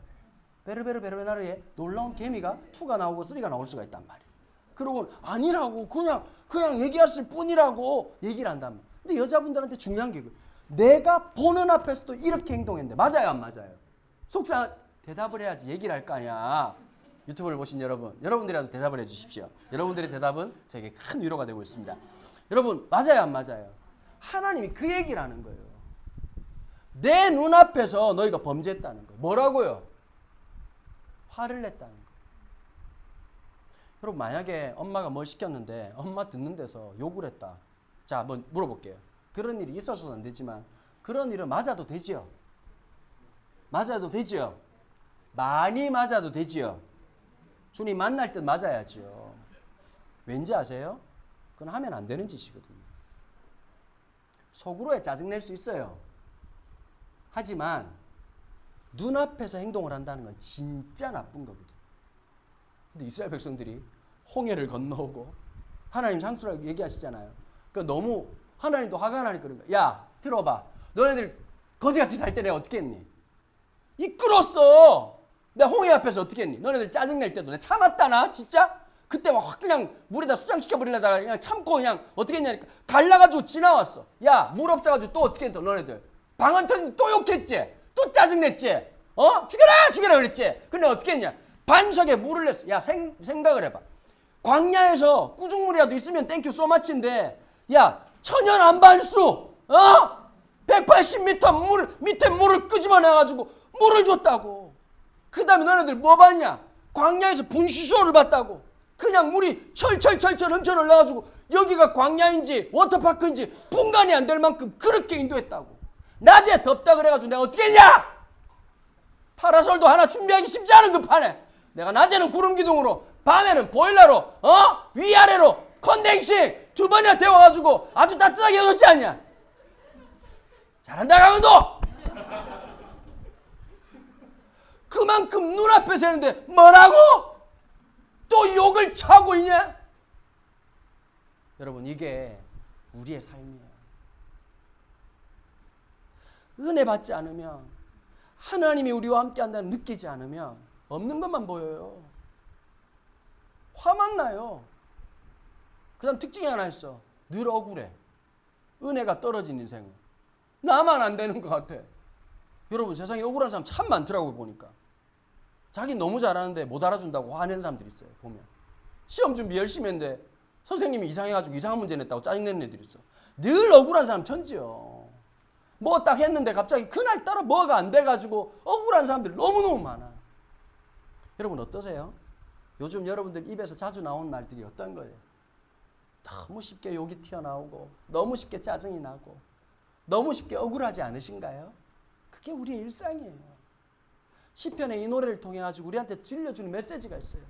S1: 베르베르 베르베나르의 놀라운 개미가 2가 나오고 3가 나올 수가 있단 말이에요. 그러고 아니라고 그냥 얘기했을 뿐이라고 얘기를 한단 말이에요. 근데 여자분들한테 중요한 게 내가 보는 앞에서도 이렇게 행동했는데 맞아요 안 맞아요? 속상 대답을 해야지 얘기를 할 거 아니야. 유튜브를 보신 여러분들이라도 대답을 해주십시오. 여러분들의 대답은 저에게 큰 위로가 되고 있습니다. 여러분 맞아요 안 맞아요? 하나님이 그 얘기를 하는 거예요. 내 눈앞에서 너희가 범죄했다는 거예요. 뭐라고요? 화를 냈다는 거예요. 여러분 만약에 엄마가 뭘 시켰는데 엄마 듣는 데서 욕을 했다. 자, 한번 물어볼게요. 그런 일이 있어서는 안 되지만 그런 일은 맞아도 되지요? 맞아도 되지요? 많이 맞아도 되지요? 주님 만날 때 맞아야죠. 왠지 아세요? 그건 하면 안 되는 짓이거든요. 속으로야 짜증낼 수 있어요. 하지만 눈앞에서 행동을 한다는 건 진짜 나쁜 거거든. 근데 이스라엘 백성들이 홍해를 건너오고 하나님 상수라고 얘기하시잖아요. 그러니까 너무 하나님도 화가 나니까 그런 거야. 야, 들어봐. 너네들 거지같이 살 때 내가 어떻게 했니? 이끌었어. 내가 홍해 앞에서 어떻게 했니? 너네들 짜증낼 때도 내가 참았다 나 진짜? 그때 막 확 그냥 물에다 수장시켜버리려다가 그냥 참고 그냥 어떻게 했냐니까 갈라가지고 지나왔어. 야, 물 없어가지고 또 어떻게 했어 너네들? 방언 터지면 또 욕했지? 또 짜증냈지? 죽여라 그랬지? 근데 어떻게 했냐? 반석에 물을 냈어. 야, 생각을 해봐. 광야에서 꾸중물이라도 있으면 땡큐 소마치인데 야, 천연 안반수 180m 밑에 물을 끄집어내가지고 물을 줬다고. 그 다음에 너네들 뭐 봤냐? 광야에서 분수쇼를 봤다고. 그냥 물이 철철 넘쳐 흘러가지고 여기가 광야인지 워터파크인지 분간이 안 될 만큼 그렇게 인도했다고. 낮에 덥다 그래가지고 내가 어떻게 했냐? 파라솔도 하나 준비하기 쉽지 않은 그 판에 내가 낮에는 구름기둥으로 밤에는 보일러로 위아래로 컨덴싱 2번이나 데워가지고 아주 따뜻하게 해줬지 않냐? 잘한다 강원도! 그만큼 눈앞에서 했는데 뭐라고? 또 욕을 차고 있냐? 여러분 이게 우리의 삶이에요. 은혜 받지 않으면 하나님이 우리와 함께 한다는 느끼지 않으면 없는 것만 보여요. 화만 나요. 그 다음 특징이 하나 있어. 늘 억울해. 은혜가 떨어진 인생은. 나만 안 되는 것 같아. 여러분 세상에 억울한 사람 참 많더라고요. 보니까 자기 너무 잘하는데 못 알아준다고 화내는 사람들이 있어요. 보면 시험 준비 열심히 했는데 선생님이 이상해가지고 이상한 문제 냈다고 짜증내는 애들이 있어. 늘 억울한 사람 천지요. 뭐 딱 했는데 갑자기 그날따라 뭐가 안 돼가지고 억울한 사람들 너무너무 많아. 여러분 어떠세요? 요즘 여러분들 입에서 자주 나오는 말들이 어떤 거예요? 너무 쉽게 욕이 튀어나오고 너무 쉽게 짜증이 나고 너무 쉽게 억울하지 않으신가요? 그게 우리의 일상이에요. 시편의 이 노래를 통해 가지고 우리한테 들려주는 메시지가 있어요.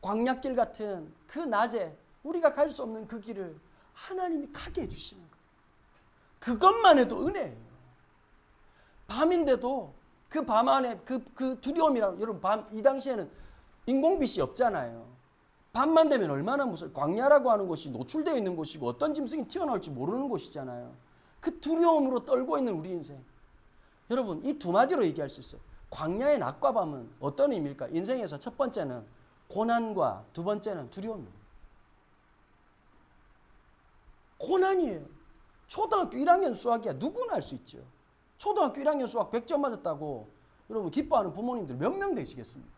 S1: 광야길 같은 그 낮에 우리가 갈 수 없는 그 길을 하나님이 가게 해주시는 거예요. 그것만 해도 은혜예요. 밤인데도 그 밤 안에 그 두려움이라고. 여러분 이 당시에는 인공빛이 없잖아요. 밤만 되면 얼마나 무서워요. 광야라고 하는 곳이 노출되어 있는 곳이고 어떤 짐승이 튀어나올지 모르는 곳이잖아요. 그 두려움으로 떨고 있는 우리 인생. 여러분 이 두 마디로 얘기할 수 있어요. 광야의 낮과 밤은 어떤 의미일까? 인생에서 첫 번째는 고난과 두 번째는 두려움입니다. 고난이에요. 초등학교 1학년 수학이야. 누구나 할 수 있죠. 초등학교 1학년 수학 100점 맞았다고 여러분 기뻐하는 부모님들 몇 명 되시겠습니까?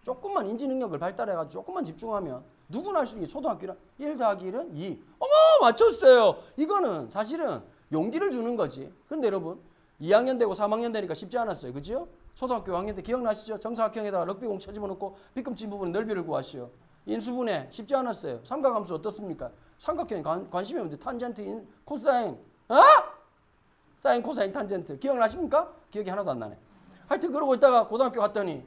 S1: 조금만 인지 능력을 발달해가지고 조금만 집중하면 누구나 할 수 있는 게 초등학교 1 더하기 1은 2. 어머 맞췄어요. 이거는 사실은 용기를 주는 거지. 그런데 여러분 2학년 되고 3학년 되니까 쉽지 않았어요. 그죠? 초등학교 5학년 때 기억나시죠? 정사각형에다가 럭비공 쳐집어넣고 빗금친 부분에 넓이를 구하시오. 인수분해 쉽지 않았어요. 삼각함수 어떻습니까? 삼각형에 관심이 없는데 탄젠트, 코사인, 사인, 코사인, 탄젠트 기억나십니까? 기억이 하나도 안 나네. 하여튼 그러고 있다가 고등학교 갔더니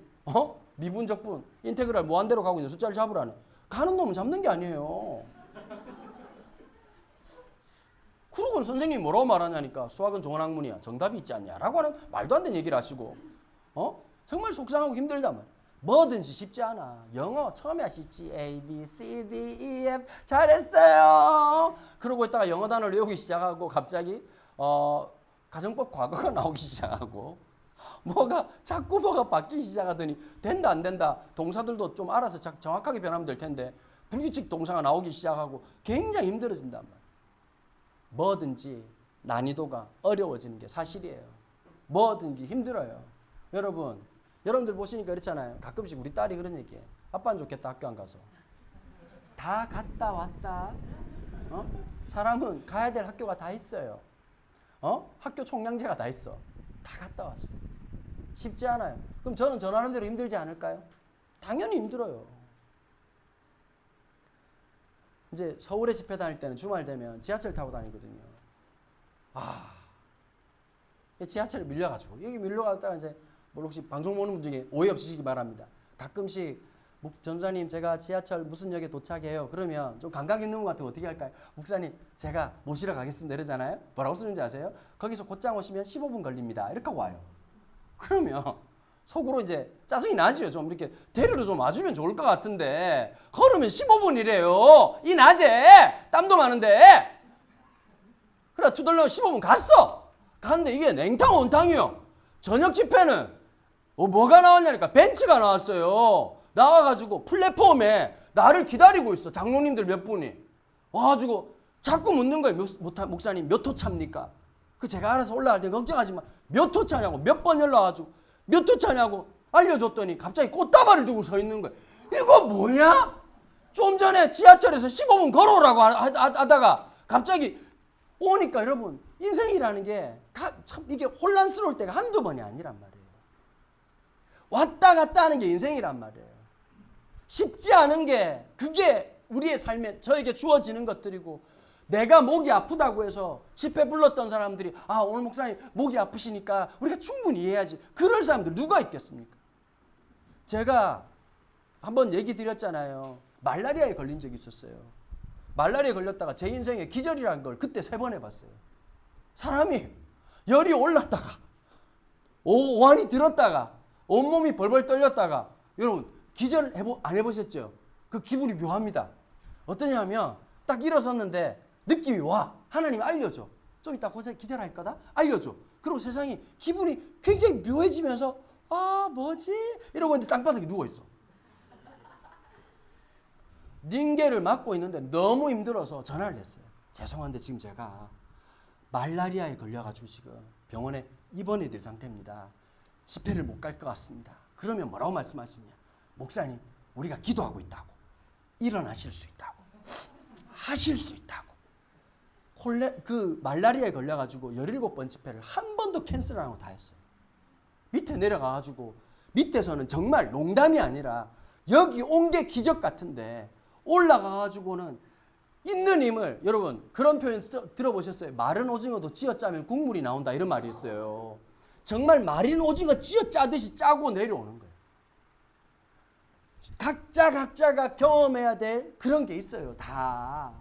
S1: 미분, 적분, 인테그랄 무한대로 가고 있는 숫자를 잡으라네. 가는 놈은 잡는 게 아니에요. 그러고는 선생님이 뭐라고 말하냐니까 수학은 좋은 학문이야. 정답이 있지 않냐라고 하는 말도 안 되는 얘기를 하시고 정말 속상하고 힘들단 말이야. 뭐든지 쉽지 않아. 영어 처음에 쉽지. A, B, C, D, E, F 잘했어요. 그러고 있다가 영어 단어를 외우기 시작하고 갑자기 가정법 과거가 나오기 시작하고 자꾸 뭐가 바뀌기 시작하더니 된다 안 된다. 동사들도 좀 알아서 정확하게 변하면 될 텐데 불규칙 동사가 나오기 시작하고 굉장히 힘들어진단 말이야. 뭐든지 난이도가 어려워지는 게 사실이에요. 뭐든지 힘들어요. 여러분들 보시니까 그렇잖아요. 가끔씩 우리 딸이 그런 얘기해. 아빠는 좋겠다 학교 안 가서. 다 갔다 왔다. 사람은 가야 될 학교가 다 있어요. 학교 총량제가 다 있어. 다 갔다 왔어. 쉽지 않아요. 그럼 저는 전하는 대로 힘들지 않을까요? 당연히 힘들어요. 이제 서울에 집회 다닐 때는 주말 되면 지하철 타고 다니거든요. 지하철에 밀려가지고 여기 밀려갔다가 이제 혹시 방송 보는 분 중에 오해 없으시기 바랍니다. 가끔씩 전사님 제가 지하철 무슨 역에 도착해요. 그러면 좀 감각 있는 분 같으면 어떻게 할까요? 목사님 제가 모시러 가겠습니다 이러잖아요. 뭐라고 쓰는지 아세요? 거기서 곧장 오시면 15분 걸립니다. 이렇게 와요. 그러면 속으로 이제 짜증이 나죠. 좀 이렇게 데리러 좀 와주면 좋을 것 같은데 걸으면 15분이래요. 이 낮에 땀도 많은데. 그래 투덜러 15분 갔는데 이게 냉탕 온탕이요. 저녁 집회는 뭐가 나왔냐니까 벤츠가 나왔어요. 나와가지고 플랫폼에 나를 기다리고 있어. 장로님들 몇 분이 와가지고 자꾸 묻는 거예요. 목사님 몇 호 차입니까? 제가 알아서 올라갈 때 걱정하지 마. 몇 호 차냐고 몇 번 연락와가지고 몇 호 차냐고 알려줬더니 갑자기 꽃다발을 들고 서 있는 거예요. 이거 뭐냐? 좀 전에 지하철에서 15분 걸어오라고 하다가 갑자기 오니까 여러분 인생이라는 게 참 이게 혼란스러울 때가 한두 번이 아니란 말이에요. 왔다 갔다 하는 게 인생이란 말이에요. 쉽지 않은 게 그게 우리의 삶에 저에게 주어지는 것들이고 내가 목이 아프다고 해서 집회 불렀던 사람들이 오늘 목사님 목이 아프시니까 우리가 충분히 이해하지. 그럴 사람들 누가 있겠습니까? 제가 한번 얘기 드렸잖아요. 말라리아에 걸린 적이 있었어요. 말라리아에 걸렸다가 제 인생에 기절이라는 걸 그때 3번 해봤어요. 사람이 열이 올랐다가 오한이 들었다가 온몸이 벌벌 떨렸다가 여러분 기절 안 해보셨죠? 그 기분이 묘합니다. 어떠냐면 딱 일어섰는데 느낌이 와. 하나님 알려줘. 좀 이따 기절할 거다? 알려줘. 그리고 세상이 기분이 굉장히 묘해지면서 뭐지? 이러고 있는데 땅바닥에 누워있어. 닝게를 맞고 있는데 너무 힘들어서 전화를 했어요. 죄송한데 지금 제가 말라리아에 걸려가지고 지금 병원에 입원해야 될 상태입니다. 집회를 못 갈 것 같습니다. 그러면 뭐라고 말씀하시냐? 목사님, 우리가 기도하고 있다고. 일어나실 수 있다고. 하실 수 있다고. 말라리아에 걸려가지고 17번 집회를 한 번도 캔슬 안 하고 다 했어요. 밑에 내려가가지고 밑에서는 정말 농담이 아니라 여기 온 게 기적 같은데 올라가가지고는 있는 힘을, 여러분 그런 표현 들어보셨어요? 마른 오징어도 쥐어짜면 국물이 나온다 이런 말이 있어요. 정말 마른 오징어 쥐어짜듯이 짜고 내려오는 거예요. 각자가 경험해야 될 그런 게 있어요. 다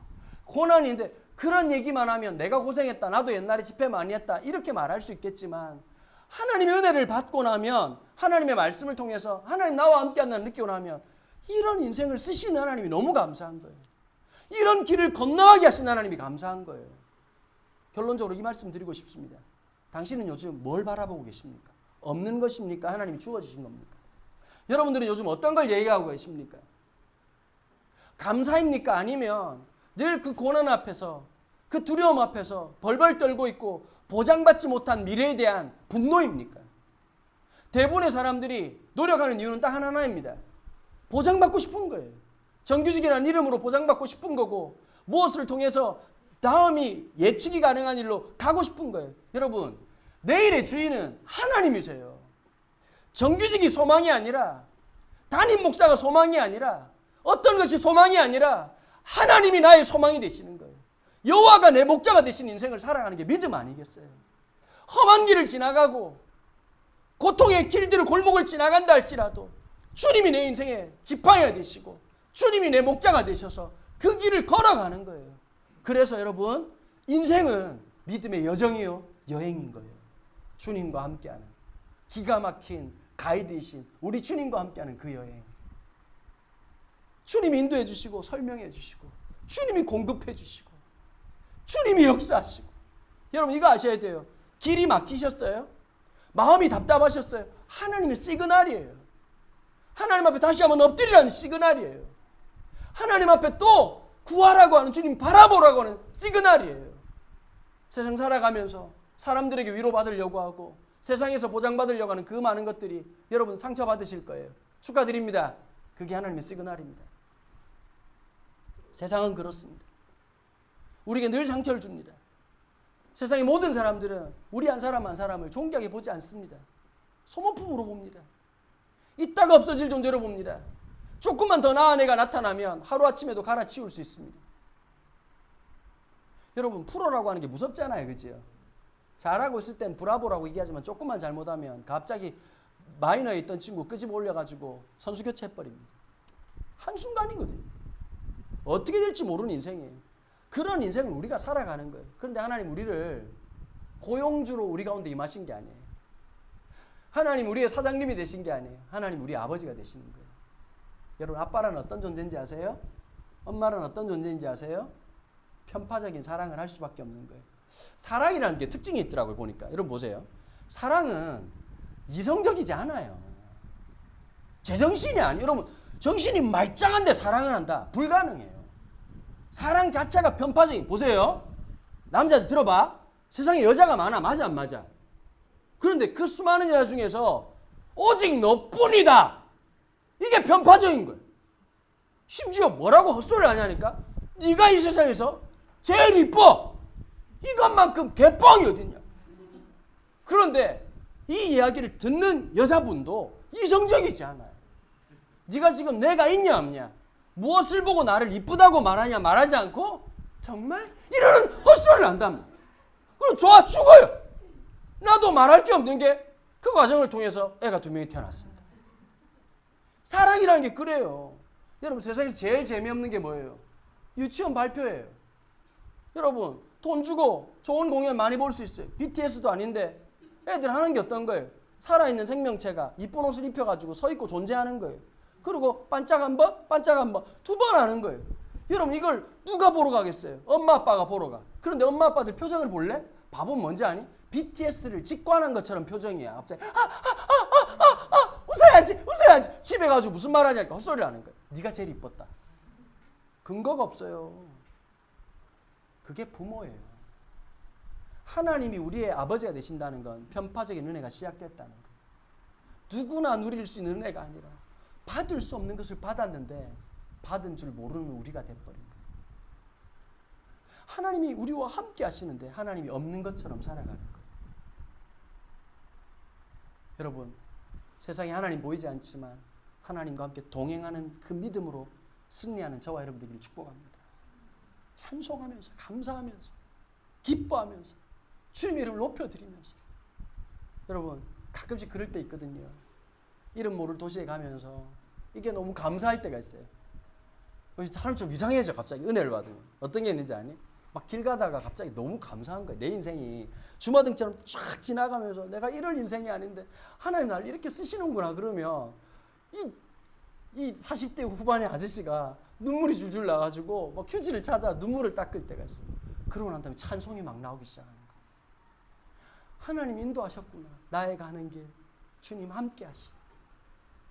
S1: 고난인데 그런 얘기만 하면 내가 고생했다, 나도 옛날에 집회 많이 했다 이렇게 말할 수 있겠지만 하나님의 은혜를 받고 나면, 하나님의 말씀을 통해서 하나님 나와 함께 한다는 느끼고 나면 이런 인생을 쓰시는 하나님이 너무 감사한 거예요. 이런 길을 건너가게 하신 하나님이 감사한 거예요. 결론적으로 이 말씀 드리고 싶습니다. 당신은 요즘 뭘 바라보고 계십니까? 없는 것입니까? 하나님이 주어주신 겁니까? 여러분들은 요즘 어떤 걸 얘기하고 계십니까? 감사입니까? 아니면 늘 그 고난 앞에서, 그 두려움 앞에서 벌벌 떨고 있고 보장받지 못한 미래에 대한 분노입니까? 대부분의 사람들이 노력하는 이유는 딱 하나입니다. 보장받고 싶은 거예요. 정규직이라는 이름으로 보장받고 싶은 거고, 무엇을 통해서 다음이 예측이 가능한 일로 가고 싶은 거예요. 여러분, 내일의 주인은 하나님이세요. 정규직이 소망이 아니라, 담임 목사가 소망이 아니라, 어떤 것이 소망이 아니라 하나님이 나의 소망이 되시는 거예요. 여호와가 내 목자가 되신 인생을 살아가는 게 믿음 아니겠어요? 험한 길을 지나가고 고통의 길들을 골목을 지나간다 할지라도 주님이 내 인생의 지팡이가 되시고 주님이 내 목자가 되셔서 그 길을 걸어가는 거예요. 그래서 여러분, 인생은 믿음의 여정이요, 여행인 거예요. 주님과 함께하는 기가 막힌 가이드이신 우리 주님과 함께하는 그 여행. 주님이 인도해 주시고 설명해 주시고 주님이 공급해 주시고 주님이 역사하시고. 여러분 이거 아셔야 돼요. 길이 막히셨어요? 마음이 답답하셨어요? 하나님의 시그널이에요. 하나님 앞에 다시 한번 엎드리라는 시그널이에요. 하나님 앞에 또 구하라고 하는, 주님 바라보라고 하는 시그널이에요. 세상 살아가면서 사람들에게 위로받으려고 하고 세상에서 보장받으려고 하는 그 많은 것들이 여러분 상처받으실 거예요. 축하드립니다. 그게 하나님의 시그널입니다. 세상은 그렇습니다. 우리에게 늘 상처를 줍니다. 세상의 모든 사람들은 우리 한 사람 한 사람을 존귀하게 보지 않습니다. 소모품으로 봅니다. 있다가 없어질 존재로 봅니다. 조금만 더 나은 애가 나타나면 하루아침에도 갈아치울 수 있습니다. 여러분, 프로라고 하는 게 무섭잖아요. 그죠? 잘하고 있을 땐 브라보라고 얘기하지만 조금만 잘못하면 갑자기 마이너에 있던 친구 끄집어 올려가지고 선수 교체해버립니다. 한순간이거든요. 어떻게 될지 모르는 인생이에요. 그런 인생을 우리가 살아가는 거예요. 그런데 하나님 우리를 고용주로 우리 가운데 임하신 게 아니에요. 하나님 우리의 사장님이 되신 게 아니에요. 하나님 우리 아버지가 되시는 거예요. 여러분, 아빠란 어떤 존재인지 아세요? 엄마란 어떤 존재인지 아세요? 편파적인 사랑을 할 수밖에 없는 거예요. 사랑이라는 게 특징이 있더라고요. 보니까. 여러분 보세요. 사랑은 이성적이지 않아요. 제정신이 아니에요. 여러분, 정신이 말짱한데 사랑을 한다? 불가능해요. 사랑 자체가 편파적인. 보세요. 남자들 들어봐. 세상에 여자가 많아. 맞아 안 맞아? 그런데 그 수많은 여자 중에서 오직 너뿐이다. 이게 편파적인 거예요. 심지어 뭐라고 헛소리를 하냐니까? 네가 이 세상에서 제일 이뻐. 이것만큼 개뻥이 어딨냐. 그런데 이 이야기를 듣는 여자분도 이성적이지 않아요. 네가 지금 내가 있냐 없냐, 무엇을 보고 나를 이쁘다고 말하냐 말하지 않고 정말 이러는 헛소리를 한답니다. 그럼 좋아 죽어요. 나도 말할 게 없는 게 그 과정을 통해서 애가 2명이 태어났습니다. 사랑이라는 게 그래요. 여러분, 세상에서 제일 재미없는 게 뭐예요? 유치원 발표예요. 여러분, 돈 주고 좋은 공연 많이 볼 수 있어요. BTS도 아닌데 애들 하는 게 어떤 거예요? 살아있는 생명체가 이쁜 옷을 입혀가지고 서 있고 존재하는 거예요. 그리고 반짝 한 번, 반짝 한 번, 2번 하는 거예요. 여러분, 이걸 누가 보러 가겠어요? 엄마 아빠가 보러 가. 그런데 엄마 아빠들 표정을 볼래? 바보는 뭔지 아니? BTS를 직관한 것처럼 표정이야. 갑자기 웃어야지. 집에 가지고 무슨 말 하냐니까 헛소리를 하는 거예요. 네가 제일 이뻤다. 근거가 없어요. 그게 부모예요. 하나님이 우리의 아버지가 되신다는 건 편파적인 은혜가 시작됐다는 거. 누구나 누릴 수 있는 은혜가 아니라 받을 수 없는 것을 받았는데 받은 줄 모르는 우리가 돼버린 거예요. 하나님이 우리와 함께 하시는데 하나님이 없는 것처럼 살아가는 거예요. 여러분, 세상에 하나님 보이지 않지만 하나님과 함께 동행하는 그 믿음으로 승리하는 저와 여러분 되기를 축복합니다. 찬송하면서, 감사하면서, 기뻐하면서, 주님의 이름을 높여드리면서. 여러분, 가끔씩 그럴 때 있거든요. 이름 모를 도시에 가면서 이게 너무 감사할 때가 있어요. 사람 좀 이상해져. 갑자기 은혜를 받으면. 어떤 게 있는지 아니? 막 길 가다가 갑자기 너무 감사한 거예요. 내 인생이 주마등처럼 쫙 지나가면서 내가 이럴 인생이 아닌데 하나님 날 이렇게 쓰시는구나. 그러면 이 40대 후반의 아저씨가 눈물이 줄줄 나가지고 막 휴지를 찾아 눈물을 닦을 때가 있어요. 그러고 난 다음에 찬송이 막 나오기 시작하는 거예요. 하나님 인도하셨구나. 나의 가는 길 주님 함께 하시.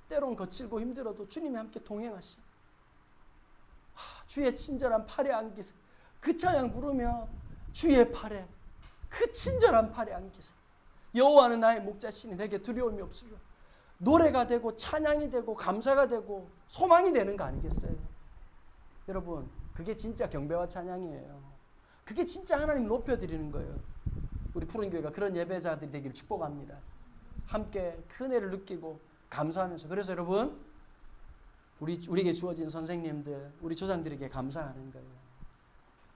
S1: 때론 거칠고 힘들어도 주님이 함께 동행하시. 주의 친절한 팔에 안기세. 그 찬양 부르며 주의 팔에, 그 친절한 팔에 안기세. 여호와는 나의 목자시니 내게 두려움이 없으리라. 노래가 되고 찬양이 되고 감사가 되고 소망이 되는 거 아니겠어요? 여러분, 그게 진짜 경배와 찬양이에요. 그게 진짜 하나님 높여드리는 거예요. 우리 푸른교회가 그런 예배자들이 되기를 축복합니다. 함께 그 은혜를 느끼고 감사하면서. 그래서 여러분, 우리에게 주어진 선생님들, 우리 조상들에게 감사하는 거예요.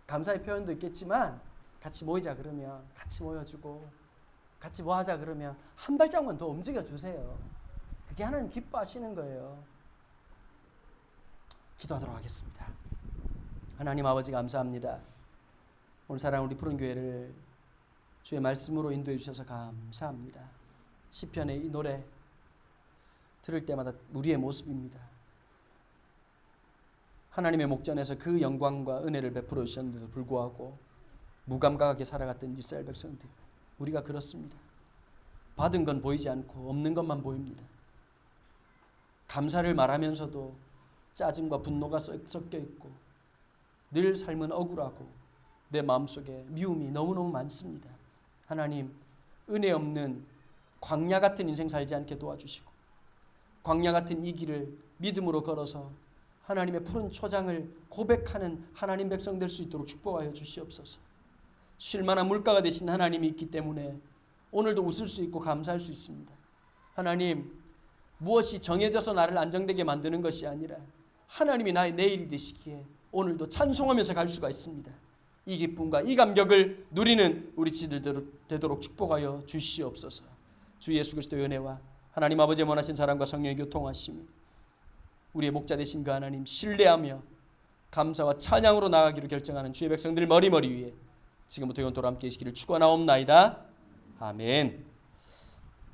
S1: 감사의 표현도 있겠지만 같이 모이자 그러면 같이 모여주고 같이 뭐 하자 그러면 한 발짝만 더 움직여주세요. 그게 하나님 기뻐하시는 거예요. 기도하도록 하겠습니다. 하나님 아버지 감사합니다. 오늘 사랑하는 우리 푸른교회를 주의 말씀으로 인도해 주셔서 감사합니다. 시편의 이 노래 들을 때마다 우리의 모습입니다. 하나님의 목전에서 그 영광과 은혜를 베풀어 주셨는데도 불구하고 무감각하게 살아갔던 이스라엘 백성들, 우리가 그렇습니다. 받은 건 보이지 않고 없는 것만 보입니다. 감사를 말하면서도 짜증과 분노가 섞여 있고 늘 삶은 억울하고 내 마음속에 미움이 너무너무 많습니다. 하나님, 은혜 없는 광야 같은 인생 살지 않게 도와주시고 광야 같은 이 길을 믿음으로 걸어서 하나님의 푸른 초장을 고백하는 하나님 백성 될 수 있도록 축복하여 주시옵소서. 쉴만한 물가가 되신 하나님이 있기 때문에 오늘도 웃을 수 있고 감사할 수 있습니다. 하나님, 무엇이 정해져서 나를 안정되게 만드는 것이 아니라 하나님이 나의 내일이 되시기에 오늘도 찬송하면서 갈 수가 있습니다. 이 기쁨과 이 감격을 누리는 우리 지들 되도록 축복하여 주시옵소서. 주 예수 그리스도의 은혜와 하나님 아버지의 원하신 사랑과 성령의 교통하심이 우리의 목자 되신 그 하나님 신뢰하며 감사와 찬양으로 나아가기로 결정하는 주의 백성들 머리머리 위에 지금부터 영원토록 함께 계시기를 축원하옵나이다. 아멘.